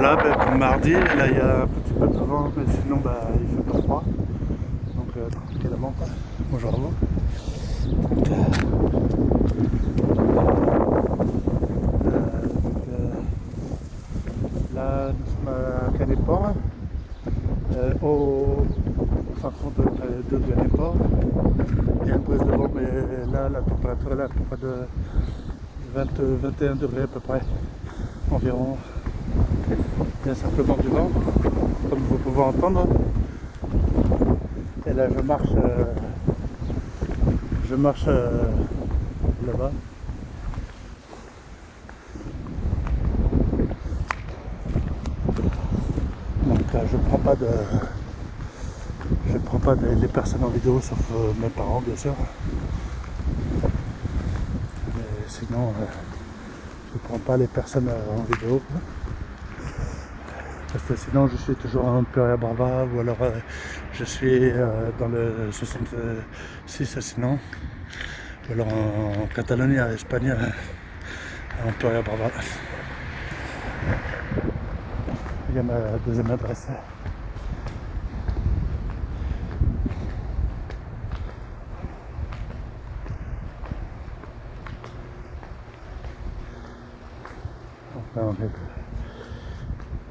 Voilà, pour mardi, là il y a un petit peu de vent, mais sinon il fait pas froid. Donc tranquillement quoi. Bonjour à vous. Donc, là nous sommes à Canéport, au fin fond de Canéport. Il y a une brise de vent, mais là la température est à peu près de 21 degrés à peu près environ. Il y a simplement du vent, comme vous pouvez entendre. Et là je marche là-bas. Donc je prends pas les personnes en vidéo, sauf mes parents bien sûr. Mais sinon je prends pas les personnes en vidéo. Parce que sinon je suis toujours en Empurià Brava, ou alors je suis dans le 66 sinon, ou alors en Catalogne, en Espagne, en Empurià Brava. Il y a ma deuxième adresse. Donc là on est...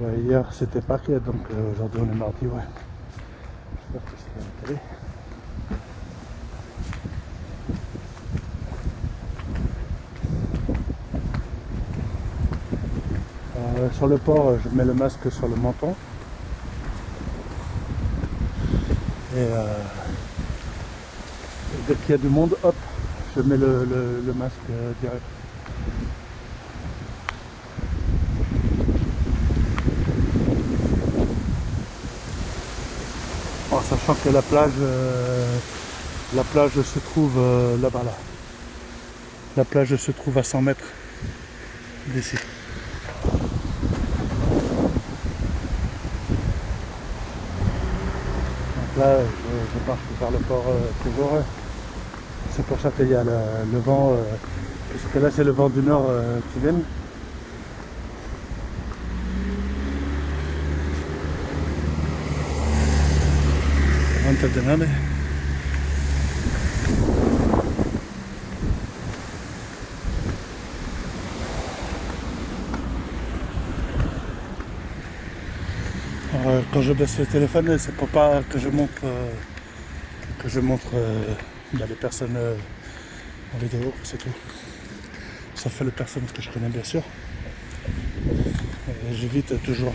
Ouais, hier c'était Pâques, donc aujourd'hui on est mardi, ouais. J'espère que c'est à la télé. Sur le port, je mets le masque sur le menton. Et dès qu'il y a du monde, hop, je mets le masque direct. En sachant que la plage se trouve là-bas là. La plage se trouve à 100 mètres d'ici. Donc là, je marche vers le port toujours. C'est pour ça qu'il y a le vent, puisque là c'est le vent du nord qui vient. Alors, quand je baisse le téléphone, c'est pour pas que je montre les personnes en vidéo, c'est tout. Sauf les personnes que je connais bien sûr. Et j'évite toujours.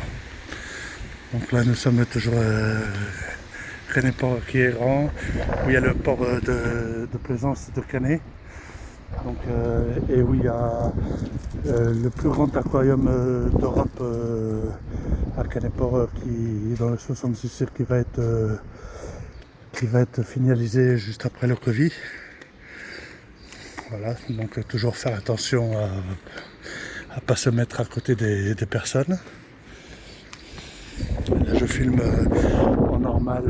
Donc là nous sommes toujours Canéport qui est grand, où il y a le port de plaisance de Canet. Donc, et où il y a le plus grand aquarium d'Europe à Canéport qui est dans le 66 qui va être finalisé juste après le Covid. Voilà, donc toujours faire attention à pas se mettre à côté des personnes. Là je filme en normal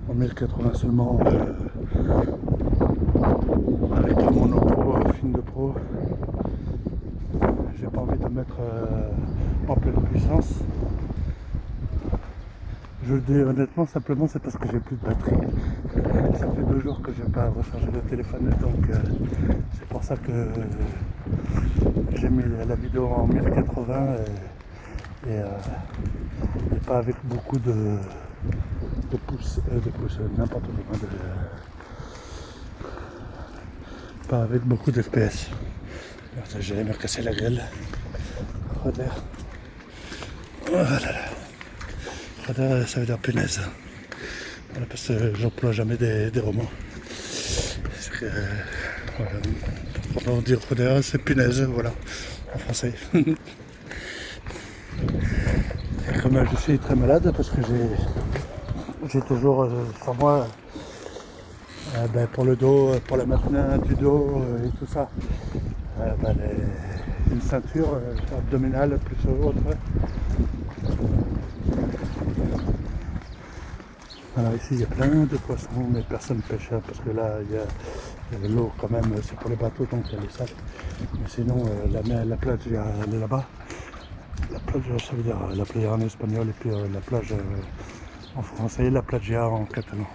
en 1080 seulement avec mon GoPro film de pro. J'ai pas envie de mettre en pleine puissance. Je le dis honnêtement, simplement c'est parce que j'ai plus de batterie. Ça fait 2 jours que je n'ai pas rechargé le téléphone, donc c'est pour ça que j'ai mis la vidéo en 1080 et pas avec beaucoup de pouces, n'importe quoi, pas avec beaucoup d'FPS. J'allais me casser la gueule. Roder. Oh là là. Roder, ça veut dire punaise. Voilà, parce que j'emploie jamais des romans. C'est que, voilà. Quand on dit roder, c'est punaise, voilà, en français. Et comme je suis très malade, parce que j'ai toujours sur moi pour le dos, pour la maintenance du dos et tout ça, une ceinture abdominale plus autre. Alors ici il y a plein de poissons, mais personne pêche parce que là il y a l'eau quand même, c'est pour les bateaux donc il y a les salles. Mais sinon la plage elle est là-bas. La Playa, ça veut dire la playa en espagnol et puis la plage en français et la playa en catalan.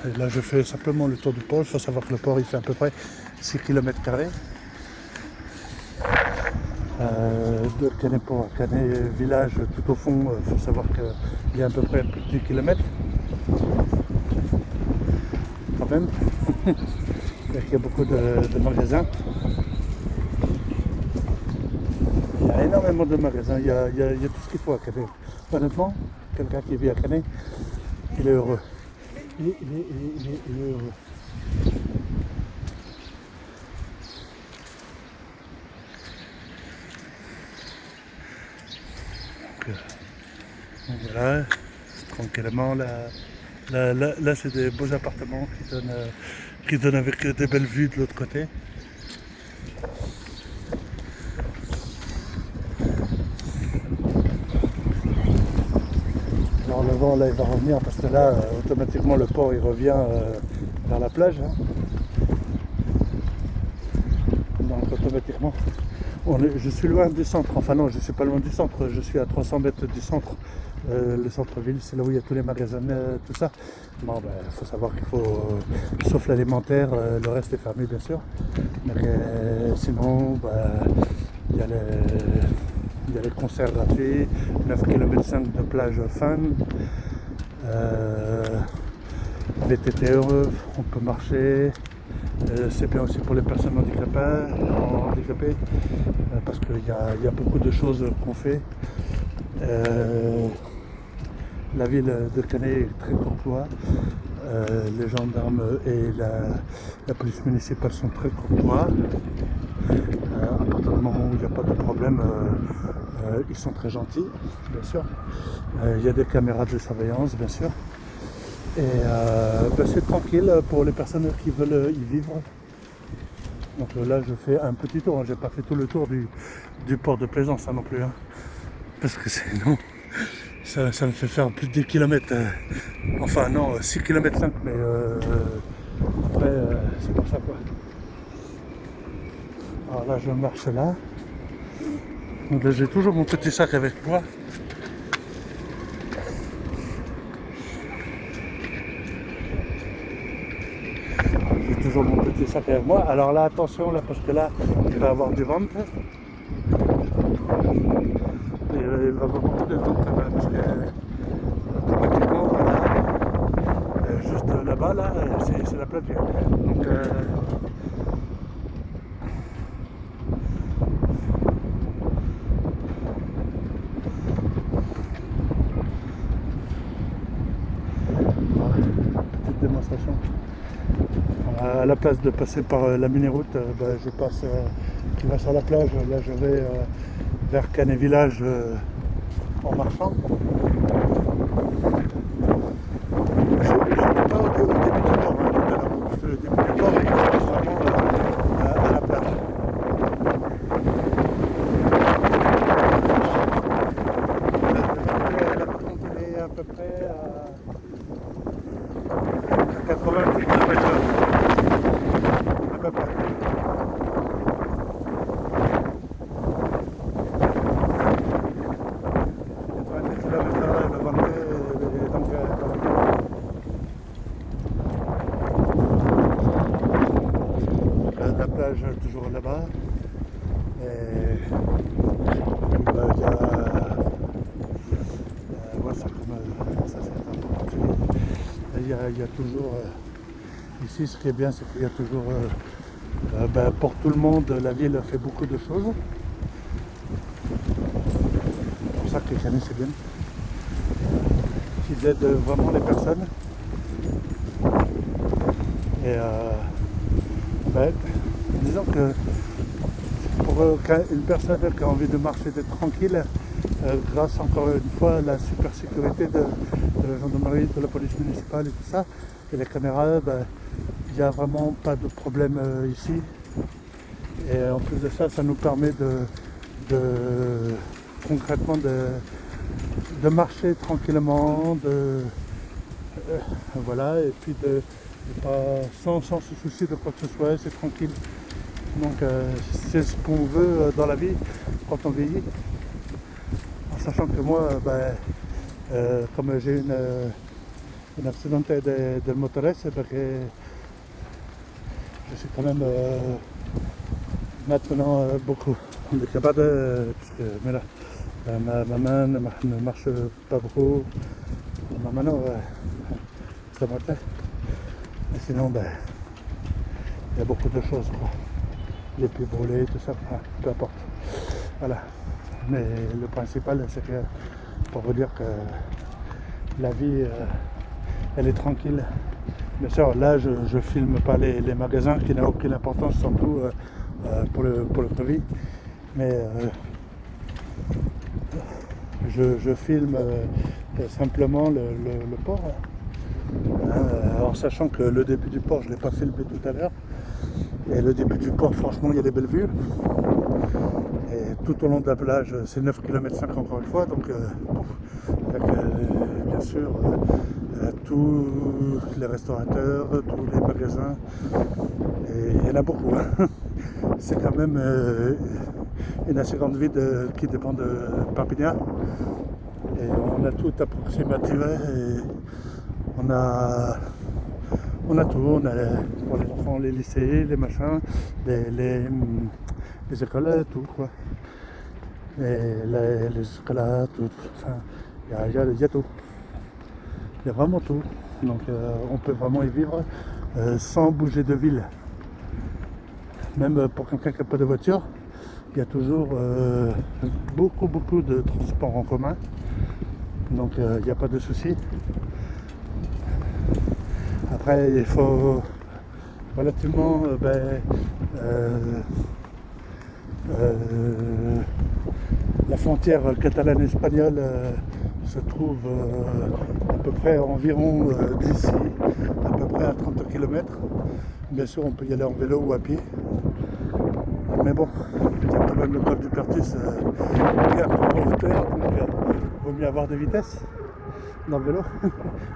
Et là je fais simplement le tour du port. Il faut savoir que le port il fait à peu près 6 km². De Canet-Port à Canet village tout au fond, il faut savoir qu'il y a à peu près plus de 10 km quand même. Il y a beaucoup de magasins. Il y a énormément de magasins, il y a tout ce qu'il faut à Canet. Honnêtement, quelqu'un qui vit à Canet, il est heureux. Il est heureux. Donc voilà, tranquillement, là c'est des beaux appartements qui donnent avec des belles vues de l'autre côté. Alors le vent là il va revenir parce que là automatiquement le port il revient vers la plage. Hein. Donc automatiquement. Je suis loin du centre, enfin non, je ne suis pas loin du centre, je suis à 300 mètres du centre. Le centre-ville, c'est là où il y a tous les magasins, tout ça. Bon, il faut savoir qu'il faut, sauf l'alimentaire, le reste est fermé bien sûr. Mais sinon, il y a les concerts gratuits, 9 km de plage fun. VTT heureux, on peut marcher. C'est bien aussi pour les personnes handicapées parce qu'il y a beaucoup de choses qu'on fait. La ville de Canet est très courtois. Les gendarmes et la police municipale sont très courtois. À partir du moment où il n'y a pas de problème, ils sont très gentils, bien sûr. Il y a des caméras de surveillance, bien sûr. Et c'est tranquille pour les personnes qui veulent y vivre. Donc là je fais un petit tour, hein. J'ai pas fait tout le tour du port de Plaisance non plus. Hein. Parce que sinon ça me fait faire plus de 10 km. Enfin non, 6 km 5, mais après c'est pour ça quoi. Alors là je marche là. Donc là j'ai toujours mon petit sac avec moi. Toujours mon petit sac avec moi. Alors là, attention, là, parce que là, il va y avoir du vent. Il va y avoir beaucoup de vent, parce que automatiquement, là, juste là-bas, là, c'est la plage. Donc, petite démonstration. À la place de passer par la mini-route, je passe qui va sur la plage. Là, je vais vers Canet Village en marchant. Je n'étais pas au début du port, hein, tout à l'heure, parce que le début du port, il est vraiment à la plage. La patente, elle est à peu près à 80 km/h. À peu près. La plage toujours là-bas. Et il y a ouais, ça c'est un peu particulier. Il y a toujours ici ce qui est bien, c'est qu'il y a toujours pour tout le monde, la ville fait beaucoup de choses. C'est pour ça que les Canet c'est bien. Ils aident vraiment les personnes. Et disons que pour une personne qui a envie de marcher, d'être tranquille, grâce encore une fois à la super sécurité de la gendarmerie, de la police municipale et tout ça, et les caméras, il n'y a vraiment pas de problème ici. Et en plus de ça, ça nous permet concrètement de marcher tranquillement, voilà, et puis pas sans se soucier de quoi que ce soit, c'est tranquille. Donc c'est ce qu'on veut dans la vie quand on vieillit. En sachant que moi, comme j'ai une accident de motoriste, que je suis quand même maintenant beaucoup handicapé, parce que voilà, ma main ne marche pas beaucoup. Ma mano c'est à moitié. Mais sinon, il y a beaucoup de choses, quoi. Les pieds brûlés, tout ça, enfin, peu importe. Voilà. Mais le principal, c'est que pour vous dire que la vie, elle est tranquille. Bien sûr, là, je filme pas les magasins, qui n'a aucune importance, surtout pour le Covid. Mais je filme simplement le port. En sachant que le début du port, je ne l'ai pas filmé tout à l'heure. Et le début du port, franchement, il y a des belles vues. Et tout au long de la plage, c'est 9,5 km encore une fois. Donc, avec bien sûr tous les restaurateurs, tous les magasins. Et il y en a beaucoup. C'est quand même une assez grande ville qui dépend de Perpignan. Et on a tout approximatif. Et on a tout, on a pour les enfants les lycées, les machins, les écoles, tout quoi. Et les écoles, tout, enfin, il y a tout. Il y a vraiment tout. Donc on peut vraiment y vivre sans bouger de ville. Même pour quelqu'un qui n'a pas de voiture, il y a toujours beaucoup de transports en commun. Donc il n'y a pas de souci. Après, il faut relativement la frontière catalane-espagnole se trouve à peu près environ d'ici, à peu près à 30 km. Bien sûr, on peut y aller en vélo ou à pied. Mais bon, il y a quand même le col du Pertis qui est un peu en hauteur, donc il vaut mieux avoir des vitesses dans le vélo.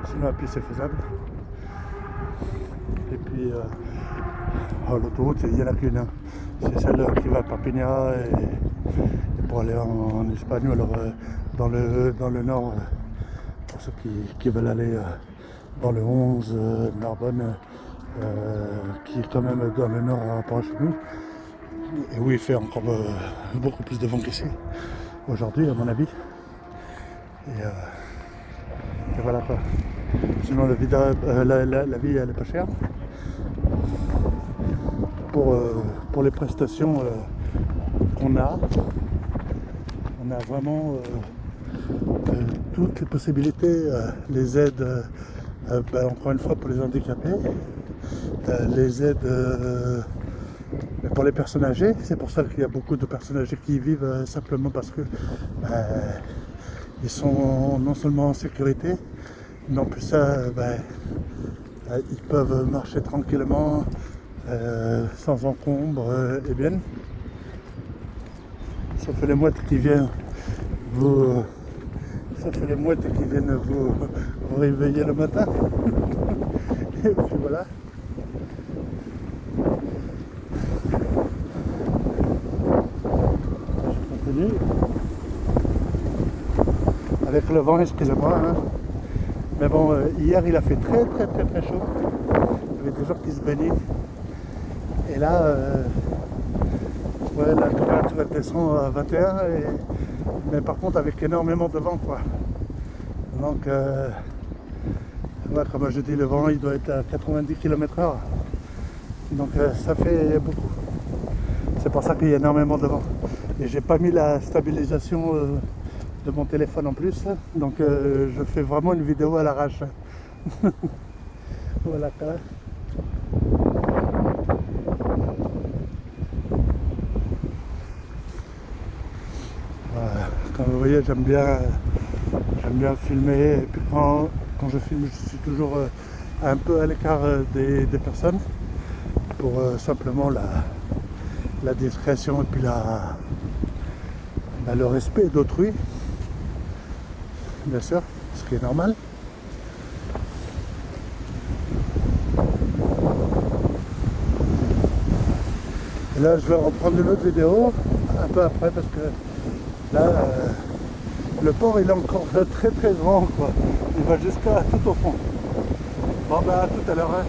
Sinon, à pied, c'est faisable. Et puis l'autoroute, il n'y en a qu'une. Hein. C'est celle qui va à Perpignan et pour aller en Espagne, ou alors dans le nord, pour ceux qui veulent aller dans le 11, Narbonne, qui est quand même dans le nord par rapport à chez nous. Et où il fait encore beaucoup plus de vent qu'ici, aujourd'hui à mon avis. Et voilà quoi. Sinon la vie elle est pas chère. Pour les prestations qu'on a, on a vraiment toutes les possibilités, les aides, encore une fois pour les handicapés, les aides pour les personnes âgées. C'est pour ça qu'il y a beaucoup de personnes âgées qui y vivent simplement parce que ils sont non seulement en sécurité, mais en plus ça, ils peuvent marcher tranquillement, sans encombre et bien. Sauf les mouettes qui viennent vous réveiller le matin. Et puis voilà. Je continue. Avec le vent, excusez-moi. Hein. Mais bon, hier il a fait très chaud. Il y avait des gens qui se baignaient. Et là, la température elle descend à 21, mais par contre avec énormément de vent quoi. Donc comme je dis, le vent il doit être à 90 km/h. Donc ça fait beaucoup. C'est pour ça qu'il y a énormément de vent. Et j'ai pas mis la stabilisation de mon téléphone en plus. Donc je fais vraiment une vidéo à l'arrache. Voilà quoi. Comme vous voyez, j'aime bien filmer, et puis quand je filme, je suis toujours un peu à l'écart des personnes pour simplement la discrétion et puis le respect d'autrui, bien sûr, ce qui est normal. Et Là, je vais reprendre une autre vidéo un peu après parce que là, le port il est encore très très grand quoi. Il va jusqu'à tout au fond. Bon bah à tout à l'heure. Hein.